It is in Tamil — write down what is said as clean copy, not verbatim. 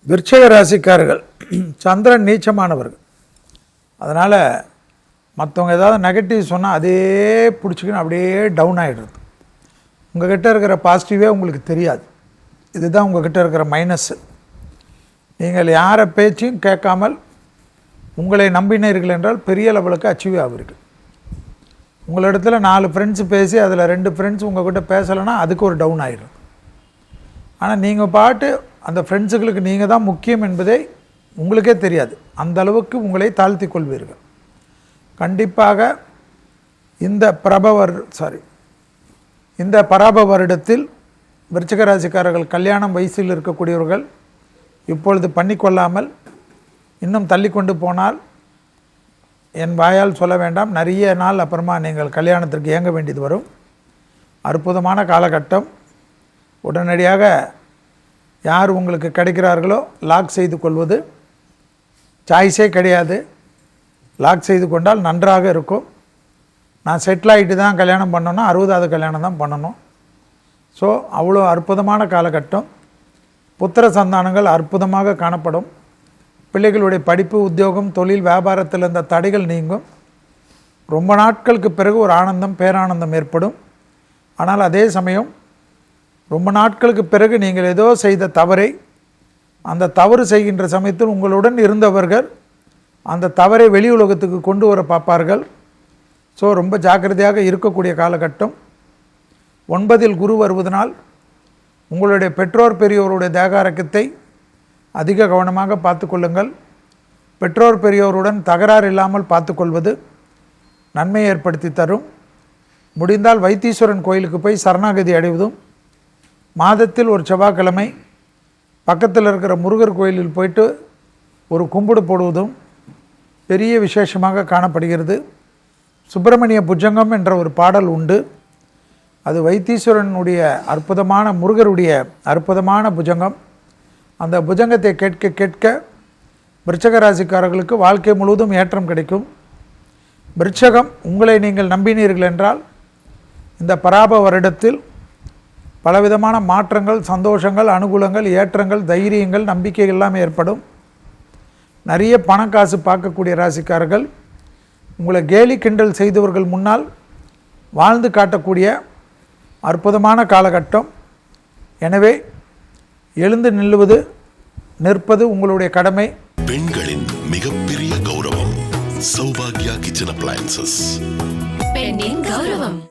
விருச்சிக ராசிக்காரர்கள் சந்திரன் நீச்சமானவர்கள். அதனால் மற்றவங்க ஏதாவது நெகட்டிவ் சொன்னால் அதே பிடிச்சிக்கின்னு அப்படியே டவுன் ஆகிடுறது. உங்கள்கிட்ட இருக்கிற பாசிட்டிவே உங்களுக்கு தெரியாது. இதுதான் உங்கள்கிட்ட இருக்கிற மைனஸ்ஸு. நீங்கள் யாரை பேச்சையும் கேட்காமல் உங்களை நம்பினீர்கள் என்றால் பெரிய லெவலுக்கு அச்சீவ் ஆகுறீர்கள். உங்களிடத்துல 4 ஃப்ரெண்ட்ஸு பேசி அதில் 2 ஃப்ரெண்ட்ஸ் உங்கள்கிட்ட பேசலைன்னா அதுக்கு ஒரு டவுன் ஆகிடும். ஆனால் நீங்கள் பாட்டு அந்த ஃப்ரெண்ட்ஸுகளுக்கு நீங்கள் தான் முக்கியம் என்பதை உங்களுக்கே தெரியாது. அந்த அளவுக்கு உங்களை தாழ்த்தி கொள்வீர்கள். கண்டிப்பாக இந்த பராப வருடத்தில் விருச்சிக ராசிக்காரர்கள் கல்யாணம் வயசில் இருக்கக்கூடியவர்கள் இப்பொழுது பண்ணிக்கொள்ளாமல் இன்னும் தள்ளி கொண்டு போனால் என் வாயால் சொல்ல வேண்டாம், நிறைய நாள் அப்புறமா நீங்கள் கல்யாணத்திற்கு இயங்க வேண்டியது வரும். அற்புதமான காலகட்டம். உடனடியாக யார் உங்களுக்கு கிடைக்கிறார்களோ லாக் செய்து கொள்வது சாய்ஸே கிடையாது. லாக் செய்து கொண்டால் நன்றாக இருக்கும். நான் செட்டில் ஆகிட்டு தான் கல்யாணம் பண்ணணும், 60வது கல்யாணம் தான் பண்ணணும். ஸோ அவ்வளோ அற்புதமான காலகட்டம். புத்திர சந்தானங்கள் அற்புதமாக காணப்படும். பிள்ளைகளுடைய படிப்பு, உத்தியோகம், தொழில், வியாபாரத்தில் இருந்த தடைகள் நீங்கும். ரொம்ப நாட்களுக்கு பிறகு ஒரு ஆனந்தம், பேரானந்தம் ஏற்படும். ஆனால் அதே சமயம் ரொம்ப நாட்களுக்கு பிறகு நீங்கள் ஏதோ செய்த தவறை, அந்த தவறு செய்கின்ற சமயத்தில் உங்களுடன் இருந்தவர்கள் அந்த தவறை வெளி உலகத்துக்கு கொண்டு வர பார்ப்பார்கள். ஸோ ரொம்ப ஜாக்கிரதையாக இருக்கக்கூடிய காலகட்டம். 9ல் குரு வருவதனால் உங்களுடைய பெற்றோர் பெரியோருடைய தேகாரக்கத்தை அதிக கவனமாக பார்த்து கொள்ளுங்கள். பெற்றோர் பெரியோருடன் தகராறு இல்லாமல் பார்த்துக்கொள்வது நன்மை ஏற்படுத்தி தரும். முடிந்தால் வைத்தீஸ்வரன் கோயிலுக்கு போய் சரணாகதி அடைவதும், மாதத்தில் ஒரு செவ்வாய்க்கிழமை பக்கத்தில் இருக்கிற முருகர் கோயிலில் போயிட்டு ஒரு கும்பிடு போடுவதும் பெரிய விசேஷமாக காணப்படுகிறது. சுப்பிரமணிய புஜங்கம் என்ற ஒரு பாடல் உண்டு. அது வைத்தீஸ்வரனுடைய அற்புதமான, முருகருடைய அற்புதமான புஜங்கம். அந்த புஜங்கத்தை கேட்க கேட்க விருச்சிக ராசிக்காரர்களுக்கு வாழ்க்கை முழுவதும் ஏற்றம் கிடைக்கும். விருச்சிகம், உங்களை நீங்கள் நம்பினீர்கள் என்றால் இந்த பராப வருடத்தில் பலவிதமான மாற்றங்கள், சந்தோஷங்கள், அனுகூலங்கள், ஏற்றங்கள், தைரியங்கள், நம்பிக்கைகள் எல்லாமே ஏற்படும். நிறைய பணக்காசு பார்க்கக்கூடிய ராசிக்காரர்கள் உங்களை கேலி கிண்டல் செய்தவர்கள் முன்னால் வாழ்ந்து காட்டக்கூடிய அற்புதமான காலகட்டம். எனவே எழுந்து நிற்பது உங்களுடைய கடமை. பெண்களின் மிகப்பெரிய கௌரவம் சௌபாக்யா கிச்சன் அப்ளையன்சஸ். பெண்ணின் கௌரவம்.